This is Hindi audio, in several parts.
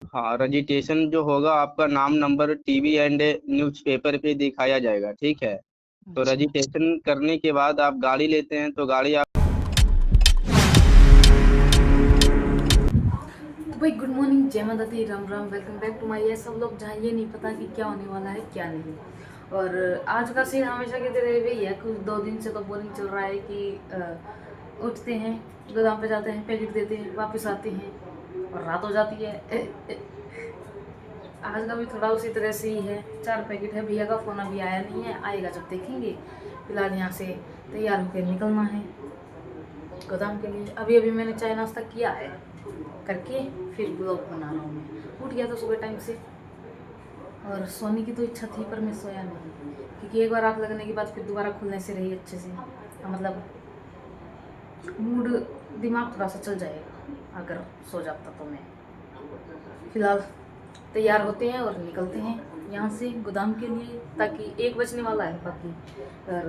हाँ, रजिस्ट्रेशन जो होगा आपका नाम नंबर टीवी एंड न्यूज़पेपर पे दिखाया जाएगा, ठीक है। तो अच्छा। रजिस्ट्रेशन करने के बाद आप गाड़ी लेते हैं तो गाड़ी आप भाई गुड मॉर्निंग, जय माता दी, Ram Ram, welcome back to my ये सब लोग, जहाँ ये नहीं पता कि क्या होने वाला है क्या नहीं। और आज का सीन हमेशा की तरह वही है। कुछ 2 दिन से तो बोरिंग चल रहा है कि उठते हैं, गोदाम पे जाते हैं, पैकेट देते हैं, वापस आते हैं और रात हो जाती है। आज का भी थोड़ा उसी तरह से ही है। 4 पैकेट है, भैया का फ़ोन अभी आया नहीं है, आएगा जब देखेंगे। फिलहाल यहाँ से तैयार होकर निकलना है गोदाम के लिए। अभी अभी मैंने चाय नाश्ता किया है करके फिर ब्लॉग बना रहा हूँ। मैं उठ गया था सुबह टाइम से और सोने की तो इच्छा थी पर मैं सोया नहीं, क्योंकि एक बार आँख लगने के बाद फिर दोबारा खुलने से रही अच्छे से। मतलब मूड, दिमाग थोड़ा सा चल जाएगा अगर सो जाता तो मैं। फिलहाल तैयार होते हैं और निकलते हैं यहाँ से गोदाम के लिए, ताकि 1 बजने वाला है बाकी। और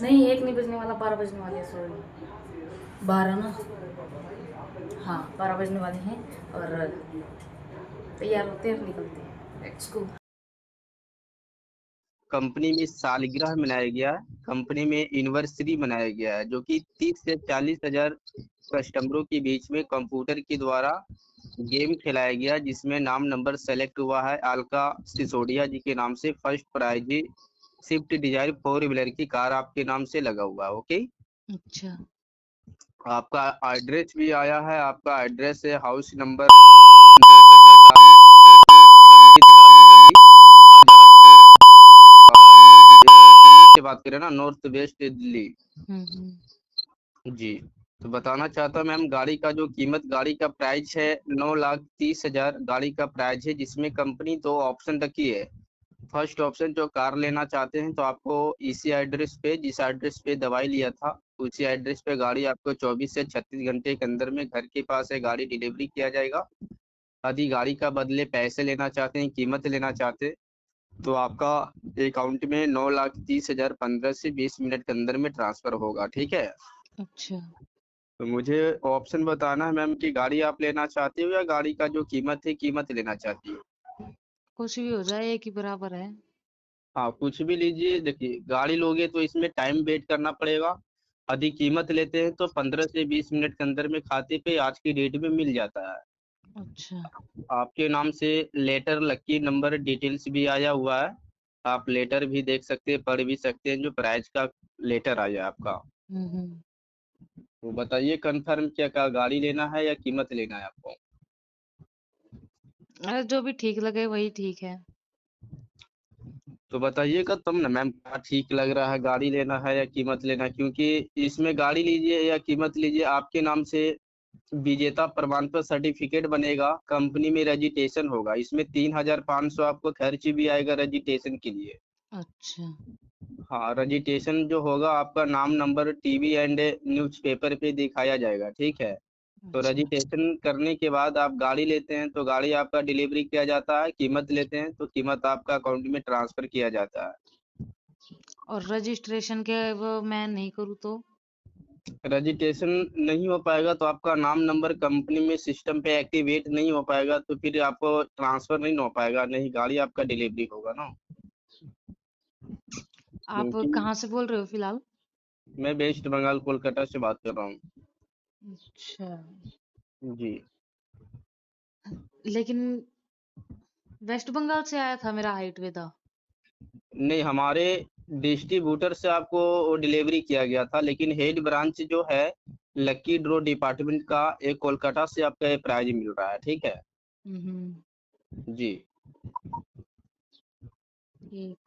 नहीं, 1 नहीं बजने वाला, 12 बजने वाले हैं, सॉरी 12 ना, हाँ 12 बजने वाले हैं। और तैयार होते हैं और निकलते हैं। Let's go. कंपनी में सालगिरह मनाया गया है, कंपनी में एनिवर्सरी मनाया गया है, जो कि 30 से 40 हजार कस्टमरों के बीच में कंप्यूटर के द्वारा गेम खिलाया गया, जिसमें नाम नंबर सेलेक्ट हुआ है अलका सिसोदिया जी के नाम से। First prize swift dzire 4 wheeler की कार आपके नाम से लगा हुआ है। ओके, अच्छा। आपका एड्रेस भी आया है। आपका एड्रेस है हाउस नंबर 243, संगीत गाली गली, आजादपुर, दिल्ली से बात करें ना, नॉर्थ वेस्ट दिल्ली। हम्म। जी, तो बताना चाहता हूँ मैम, गाड़ी का जो कीमत, गाड़ी का प्राइस है 9,30,000 गाड़ी का प्राइस है, जिसमें कंपनी 2 ऑप्शन रखी है। फर्स्ट ऑप्शन, जो कार लेना चाहते हैं तो आपको इसी एड्रेस पे, जिस एड्रेस पे दवाई लिया था उसी एड्रेस पे गाड़ी आपको 24 से 36 घंटे के अंदर में घर के पास है गाड़ी डिलीवरी किया जाएगा। यदि गाड़ी का बदले पैसे लेना चाहते हैं, कीमत लेना चाहते हैं, तो आपका अकाउंट में 9,30,000 15 से 20 मिनट के अंदर में ट्रांसफर होगा, ठीक है। अच्छा। तो मुझे ऑप्शन बताना है मैम कि गाड़ी आप लेना चाहती हो या गाड़ी का जो कीमत है कीमत लेना चाहती हो। कुछ भी हो जाए एक ही बराबर है। हाँ, कुछ भी लीजिए। देखिए, गाड़ी लोगे तो इसमें टाइम वेट करना पड़ेगा। यदि कीमत लेते हैं तो 15 से 20 मिनट के अंदर में खाते पे आज की डेट में मिल जाता है। अच्छा। आपके नाम से लेटर, लकी नंबर, डिटेल्स भी आया हुआ है। आप लेटर भी देख सकते हैं, पढ़ भी सकते हैं, जो प्राइस का लेटर आया आपका। हम्म। तो बताइए कंफर्म, क्या गाड़ी लेना है या कीमत लेना है आपको। अरे जो भी ठीक लगे वही ठीक है। तो बताइएगा तब ना मैम, क्या ठीक लग रहा है, गाड़ी लेना है या कीमत लेना है। क्योंकि इसमें गाड़ी लीजिए या कीमत लीजिए, आपके नाम से विजेता प्रमाण पत्र सर्टिफिकेट बनेगा, कंपनी में रजिस्ट्रेशन होगा, इसमें 3,500 आपको खर्च भी आएगा रजिस्ट्रेशन के लिए। अच्छा। हाँ, रजिस्ट्रेशन जो होगा आपका नाम नंबर टीवी एंड न्यूज़पेपर पे दिखाया जाएगा, ठीक है। तो अच्छा। रजिस्ट्रेशन करने के बाद आप गाड़ी लेते हैं तो गाड़ी आपका डिलीवरी किया जाता है, कीमत लेते हैं तो कीमत आपका अकाउंट में ट्रांसफर किया जाता है। और रजिस्ट्रेशन के वो मैं नहीं करूँ तो? रजिस्ट्रेशन नहीं हो पाएगा तो आपका नाम नंबर कंपनी में सिस्टम पे एक्टिवेट नहीं हो पाएगा, तो फिर आपको ट्रांसफर नहीं हो पाएगा, नहीं गाड़ी आपका डिलीवरी होगा ना। आप क्योंकि कहाँ से बोल रहे हो फिलहाल? मैं वेस्ट बंगाल कोलकाता से बात कर रहा हूँ। अच्छा। जी, लेकिन वेस्ट बंगाल से आया था मेरा हाइटवे था। नहीं, हमारे डिस्ट्रीब्यूटर से आपको डिलीवरी किया गया था, लेकिन हेड ब्रांच जो है लक्की ड्रॉ डिपार्टमेंट का, एक कोलकाता से आपका ये प्राइज मिल रहा है, ठीक है। हम्म। जी, ठीक।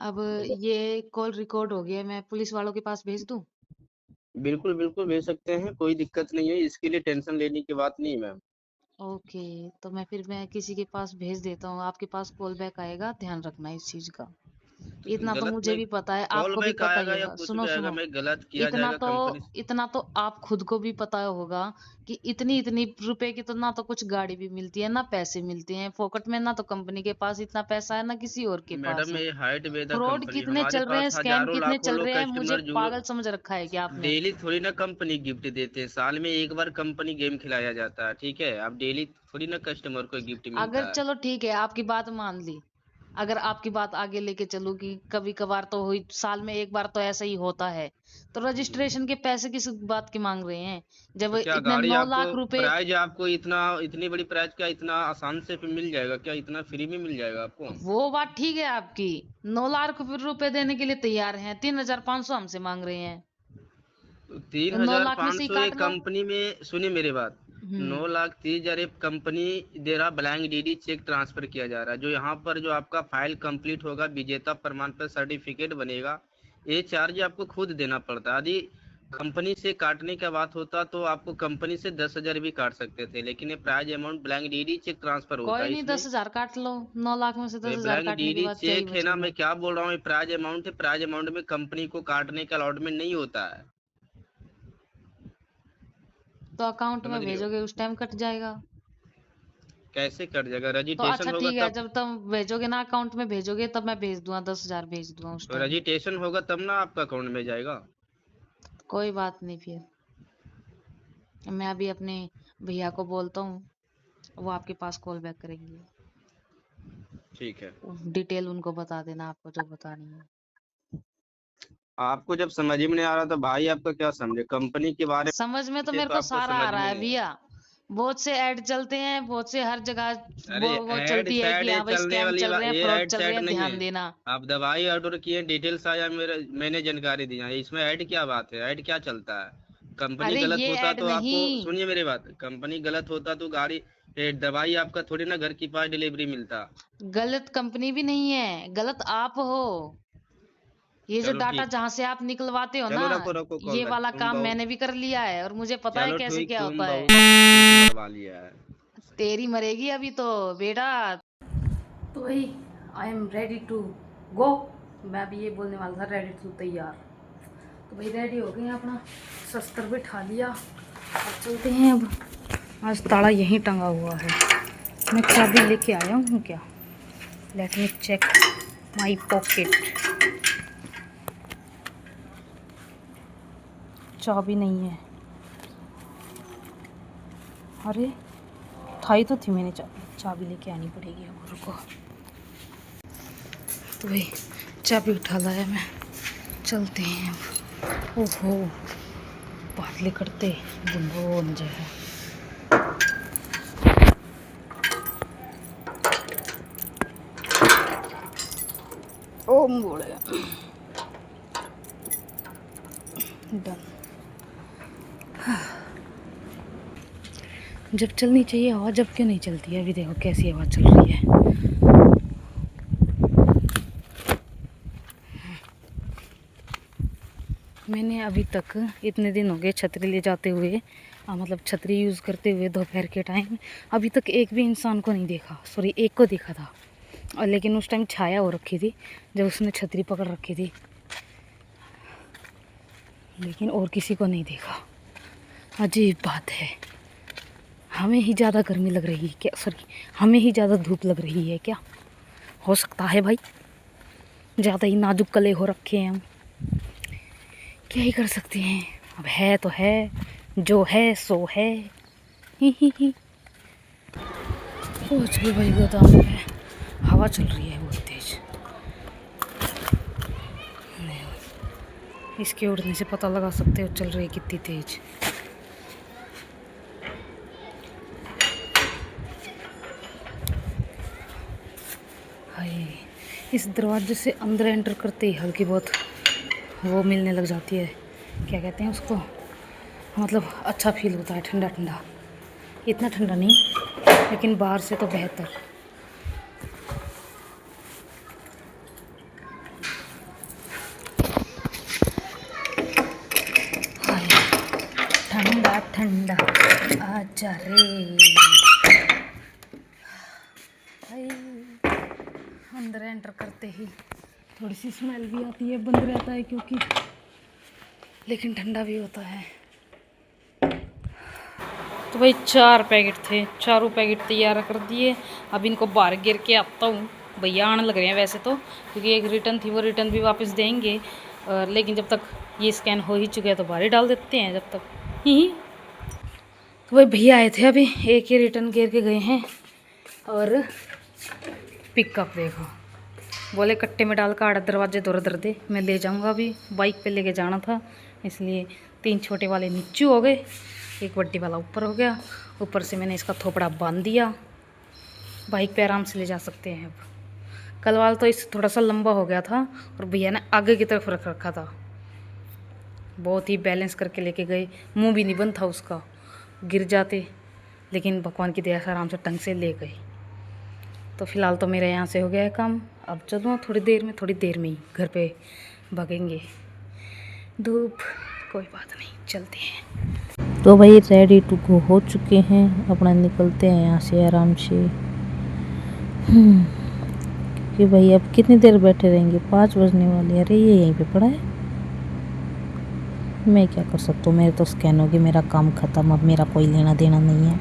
अब ये कॉल रिकॉर्ड हो गया, मैं पुलिस वालों के पास भेज दूं? बिल्कुल बिल्कुल भेज सकते हैं, कोई दिक्कत नहीं है, इसके लिए टेंशन लेने की बात नहीं है मैम। ओके, तो मैं किसी के पास भेज देता हूँ, आपके पास कॉल बैक आएगा, ध्यान रखना इस चीज का। तो इतना तो गलत मुझे में भी पता है, कॉल आपको भी बैक पता ही आएगा या होगा। कुछ सुनो भी आएगा, सुनो, मैं गलत किया इतना जाएगा तो कंपनी से। इतना तो आप खुद को भी पता होगा कि इतनी इतनी रुपए की तो ना तो कुछ गाड़ी भी मिलती है, ना पैसे मिलते हैं फोकट में, ना तो कंपनी के पास इतना पैसा है, ना किसी और के पास मैडम है। ये हाइट वेदा फ्रॉड कंपनी, कितने हमारे चल रहे हैं, पास स्कैम हजारों कितने लाखों चल लोग रहे हैं, मुझे कस्टमर जुड़। पागल समझ रखा है क्या आपने? डेली थोड़ी ना कंपनी गिफ्ट देते हैं, साल में एक बार कंपनी गेम खिलाया जाता है, ठीक है। अब डेली थोड़ी ना कस्टमर को गिफ्ट अगर मिलता है। चलो ठीक है, आपकी बात मान ली, अगर आपकी बात आगे लेके चलूं कि कभी कभार तो हुई, साल में एक बार तो ऐसा ही होता है, तो रजिस्ट्रेशन के पैसे किस बात के मांग रहे हैं जब तो क्या इतने गाड़ी 9 लाख रुपए? प्राइज आपको इतना, इतनी बड़ी प्राइज क्या इतना आसान से पे मिल जाएगा क्या, इतना फ्री में मिल जाएगा आपको? वो बात ठीक है आपकी, 9 लाख रुपए देने के लिए तैयार हैं, 3,500 हमसे मांग रहे हैं, तो तीन तो नौ हजार लाख में पाँच से ही सौ काट एक लो। कंपनी में, सुनिए मेरी बात, हम्म। 9,30,000 एक कंपनी दे रहा, ब्लैंक डीडी चेक ट्रांसफर किया जा रहा है, जो यहाँ पर जो आपका फाइल कंप्लीट होगा, विजेता प्रमाण पत्र सर्टिफिकेट बनेगा, ये चार्ज आपको खुद देना पड़ता है। यदि कंपनी से काटने का बात होता तो आपको कंपनी से 10,000 भी काट सकते थे, लेकिन ये prize amount blank DD cheque transfer होता कोई है नहीं, इसमें। 10,000 काट लो, 9 लाख में से तो ये 10,000 ब्लैंक काटने के डीडी बाद क्या ही चेक है ना, बचेगा? मैं क्या बोल रहा हूँ, ये प्राइज अमाउंट है, प्राइज अमाउंट में कंपनी को काटने का अलॉटमेंट नहीं होता है, तो अकाउंट में समझ रही हो? भेजोगे उस टाइम कट जाएगा। कैसे कट जाएगा, तो अच्छा रजिस्ट्रेशन होगा ठीक है, तब। जब तुम भेजोगे ना अकाउंट में भेजोगे तब मैं भेज दूंगा, 10,000 भेज दूंगा उस तो टाइम। रजिस्ट्रेशन होगा तब ना आपका अकाउंट में जाएगा। कोई बात नहीं, फिर मैं अभी अपने भैया को बोलता हूँ, वो आपके पास कॉल बैक करेंगे, ठीक है। डिटेल उनको बता देना आपको जो बतानी है। आपको जब समझ में नहीं आ रहा तो भाई आपका क्या समझे, कंपनी के बारे समझ में तो में मेरे तो को आपको सारा आ समझ रहा में है नहीं भैया, बहुत से ऐड चलते हैं, बहुत से हर जगह अरे वो ऐड चलती है कि सैड ये हाँ भाई चलने स्कैम वाली चल रहे हैं, ये फ्रॉड ऐड चल रहे सैड हैं, नहीं है। ध्यान देना। आप दवाई ऑर्डर किए, डिटेल्स आया, मैंने जानकारी दी है, इसमें ऐड क्या बात है, ऐड क्या चलता है? कंपनी अरे गलत ये होता ऐड तो आपको, नहीं, सुनिए मेरी बात, कंपनी गलत होता तो गाड़ी दवाई आपका थोड़ी ना घर की पास डिलीवरी मिलता। गलत कंपनी भी नहीं है, गलत आप हो। ये जो चलो डाटा ठीक, जहां से आप निकलवाते हो ना, चलो रखो रखो ये कॉल रख, वाला तुम काम बहुत, मैंने भी कर लिया है और मुझे पता है चलो कैसे ठीक, क्या तुम होता है। बहुत कुछ करवा लिया है। तेरी मरेगी अभी तो बेटा। तो भाई, I am ready to go. मैं अभी ये बोलने वाला था, रेडी टू तैयार। तो भाई रेडी हो गए हैं, अपना शस्त्र भी उठा लिया और चलते हैं अब। आज ताला यहीं टंगा हुआ है, मैं चाबी लेके आया हूँ क्या? Let me check my pocket. चाबी नहीं है, अरे थाई तो थी, मैंने चाबी लेके आनी पड़ेगी अब, रुको। तो भाई चाबी उठा लाया मैं, चलते हैं अब। ओहो, बादले करते बुंदो जो है। ओ मोड़े डन। जब चलनी चाहिए हवा, जब क्यों नहीं चलती है? अभी देखो कैसी हवा चल रही है। मैंने अभी तक इतने दिन हो गए छतरी ले जाते हुए, मतलब छतरी यूज़ करते हुए दोपहर के टाइम, अभी तक एक भी इंसान को नहीं देखा। सॉरी, एक को देखा था, और लेकिन उस टाइम छाया हो रखी थी जब उसने छतरी पकड़ रखी थी, लेकिन और किसी को नहीं देखा। अजीब बात है, हमें ही ज़्यादा गर्मी लग रही है क्या? सॉरी, हमें ही ज़्यादा धूप लग रही है क्या? हो सकता है भाई, ज़्यादा ही नाजुक कले हो रखे हैं हम, क्या ही कर सकते हैं। अब है तो है, जो है सो है। ही पहुँच गए भाई गोदाम में। हवा चल रही है बहुत तेज, इसके उड़ने से पता लगा सकते हो चल रही है कितनी तेज। हाय, इस दरवाजे से अंदर एंटर करते ही हल्की बहुत वो मिलने लग जाती है, क्या कहते हैं उसको, मतलब अच्छा फील होता है, ठंडा ठंडा। इतना ठंडा नहीं, लेकिन बाहर से तो बेहतर। हाय, ठंडा ठंडा आजा रे। हाय, अंदर एंटर करते ही थोड़ी सी स्मेल भी आती है, बंद रहता है क्योंकि, लेकिन ठंडा भी होता है। तो भाई 4 पैकेट थे, चारों पैकेट तैयार कर दिए। अब इनको बाहर गिर के आता हूँ। भैया आने लग रहे हैं वैसे तो, क्योंकि एक रिटर्न थी, वो रिटर्न भी वापस देंगे। लेकिन जब तक ये स्कैन हो ही चुका है तो बाहर ही डाल देते हैं जब तक ही। तो भाई भैया आए थे अभी, एक ही रिटर्न गिर के गए हैं। और पिकअप देखो, बोले कट्टे में डाल कर दरवाजे दर दे, मैं ले जाऊंगा। अभी बाइक पे लेके जाना था, इसलिए 3 छोटे वाले नीचे हो गए, एक बड्डी वाला ऊपर हो गया। ऊपर से मैंने इसका थोपड़ा बांध दिया, बाइक पे आराम से ले जा सकते हैं। अब कल वाला तो इससे थोड़ा सा लंबा हो गया था और भैया ने आगे की तरफ रख रखा था। बहुत ही बैलेंस करके लेके गए, मुंह भी नहीं बंद था उसका, गिर जाते, लेकिन भगवान की दया से आराम से टंग से ले गए। तो फिलहाल तो मेरा यहाँ से हो गया है काम। अब चलूँ थोड़ी देर में ही घर पे भागेंगे। धूप, कोई बात नहीं, चलते हैं। तो भाई रेडी टू गो हो चुके हैं, अपना निकलते हैं यहाँ से आराम से। कि भाई अब कितनी देर बैठे रहेंगे, 5 बजने वाले। अरे ये यहीं पे पड़ा है, मैं क्या कर सकता हूँ, मेरे तो स्कैन होगी, मेरा काम ख़त्म, अब मेरा कोई लेना देना नहीं है।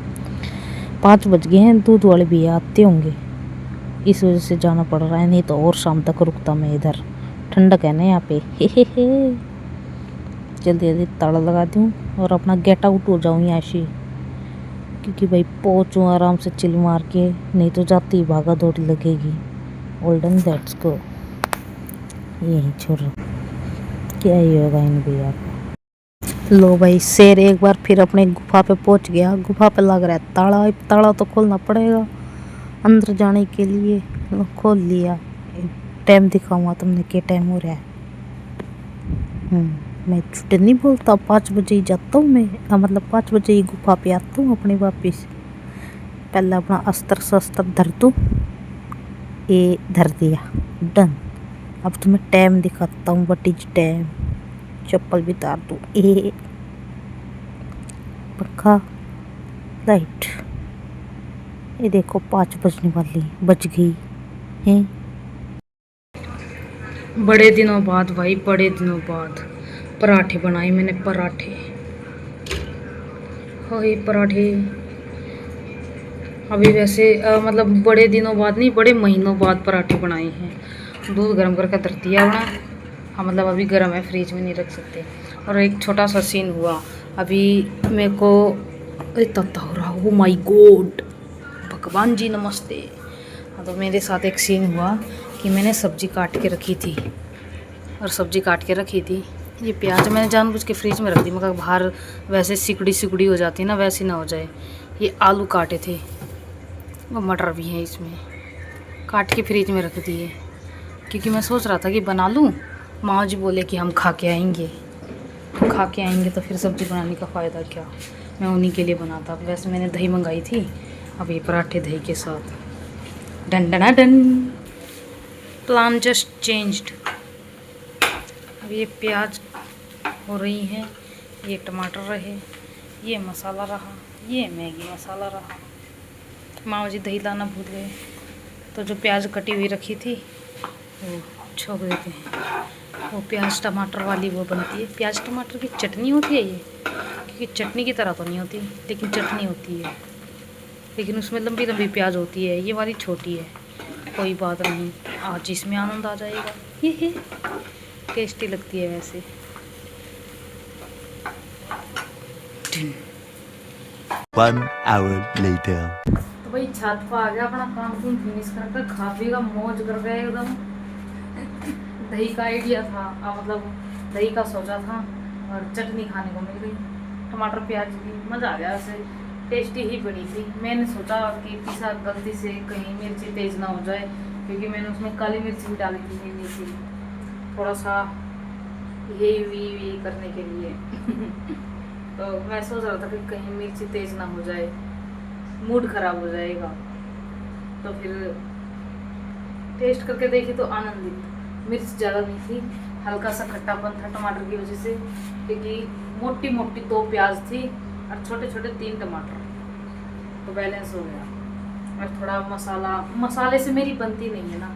5 बज गए हैं, दूध वाले भैया आते होंगे, इस वजह से जाना पड़ रहा है, नहीं तो और शाम तक रुकता मैं इधर। ठंडक है ना यहाँ पे, हे। जल्दी जल्दी ताला लगा दूँ और अपना गेट आउट हो जाऊँ यहाँ से, क्योंकि भाई पहुँचूँ आराम से चिल मार के, नहीं तो जाती ही भागा दौड़ी लगेगी। ओल्डन दैट्स को यही छोड़, क्या ही होगा इन भैया को। लो भाई शेर एक बार फिर अपने गुफा पे पहुँच गया। गुफा पे लग रहा है ताला, ताला तो खोलना पड़ेगा अंदर जाने के लिए। खोल लिया। टाइम दिखाऊंगा तुमने, क्या टाइम हो रहा है। मैं झूठ नहीं बोलता, 5 बजे ही जाता हूँ मैं, मतलब 5 बजे ही गुफा पे आता हूँ अपने वापिस। पहले अपना अस्त्र शस्त्र धर दूँ, ये धर दिया, डन। अब तुम्हें टाइम दिखाता हूँ, व्हाट इज टाइम। चप्पल भी उतार दूँ, ए पंखा, लाइट, ये देखो 5 बजने वाली, बज गई हैं। बड़े दिनों बाद भाई, बड़े दिनों बाद पराठे बनाए मैंने, पराठे। हाँ ये पराठे अभी वैसे मतलब बड़े दिनों बाद नहीं, बड़े महीनों बाद पराठे बनाए हैं। दूध गर्म करके धर दिया बना, हाँ मतलब अभी गर्म है, फ्रिज में नहीं रख सकते। और एक छोटा सा सीन हुआ अभी मेरे को, तत्ता हो रहा, ओ माय गॉड, भगवान जी नमस्ते। हाँ तो मेरे साथ एक सीन हुआ कि मैंने सब्जी काट के रखी थी, और सब्जी काट के रखी थी, ये प्याज मैंने जानबूझ के फ्रिज में रख दी, मगर बाहर वैसे सिकुड़ी हो जाती है ना, वैसे ना हो जाए। ये आलू काटे थे, वो मटर भी है इसमें, काट के फ्रिज में रख दिए, क्योंकि मैं सोच रहा था कि बना लूँ। माँ जी बोले कि हम खा के आएंगे, तो फिर सब्ज़ी बनाने का फ़ायदा क्या, मैं उन्हीं के लिए बनाता। वैसे मैंने दही मंगाई थी, अब ये पराठे दही के साथ, डन डना डन, प्लान जस्ट चेंज्ड। अब ये प्याज हो रही है, ये टमाटर रहे, ये मसाला रहा, ये मैगी मसाला रहा। माँ जी दही लाना भूल गए, तो जो प्याज कटी हुई रखी थी वो छोड़ देते हैं। वो प्याज टमाटर वाली वो बनती है, प्याज टमाटर की चटनी होती है ये, क्योंकि चटनी की तरह तो नहीं होती, लेकिन चटनी होती है, लेकिन उसमें लंबी लंबी प्याज होती है, ये वाली छोटी है। कोई बात नहीं, आज इसमें आनंद आ जाएगा। ये टेस्टी लगती है वैसे। 1 hour later. तो भाई छत पर आ गया, अपना काम फिनिश करके खा पी का मौज कर गए एकदम। दही का आइडिया था, मतलब दही का सोचा था, और चटनी खाने को मिल गई, टमाटर प्याज की, मज़ा आ गया। ऐसे टेस्टी ही बनी थी। मैंने सोचा कि पिसा गलती से कहीं मिर्ची तेज़ ना हो जाए, क्योंकि मैंने उसमें काली मिर्च भी डाली थी, नहीं थी, थोड़ा सा हेवी करने के लिए। तो मैं सोच रहा था कि कहीं मिर्ची तेज़ ना हो जाए, मूड ख़राब हो जाएगा। तो फिर टेस्ट करके देखी तो आनंदित, मिर्च ज़्यादा नहीं थी, हल्का सा खट्टापन था टमाटर की वजह से, क्योंकि मोटी मोटी 2 प्याज थी और छोटे छोटे 3 टमाटर, तो बैलेंस हो गया। और थोड़ा मसाले से मेरी बनती नहीं है ना,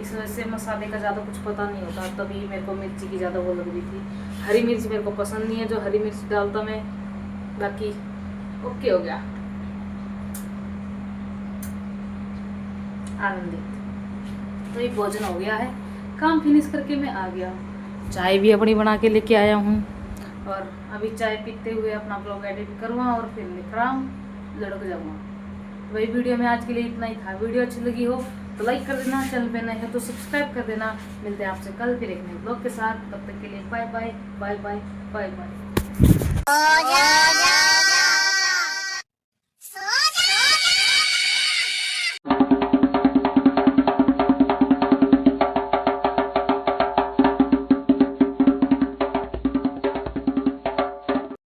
इस वजह से मसाले का ज़्यादा कुछ पता नहीं होता, तभी मेरे को मिर्ची की ज़्यादा वो लग रही थी। हरी मिर्च मेरे को पसंद नहीं है, जो हरी मिर्च डालता मैं, बाकी ओके हो गया, आनंदित। तो ये भोजन हो गया है, काम फिनिश करके मैं आ गया, चाय भी अपनी बना के लेके आया हूँ और अभी चाय पीते हुए अपना ब्लॉग एडिट करूँगा और फिर निकराम लड़क जाऊँगा। वही वीडियो में आज के लिए इतना ही था। वीडियो अच्छी लगी हो तो लाइक कर देना, चैनल पे नए है तो सब्सक्राइब कर देना। मिलते हैं आपसे कल फिर एक नए ब्लॉग के साथ, तब तक के लिए bye bye bye bye bye bye.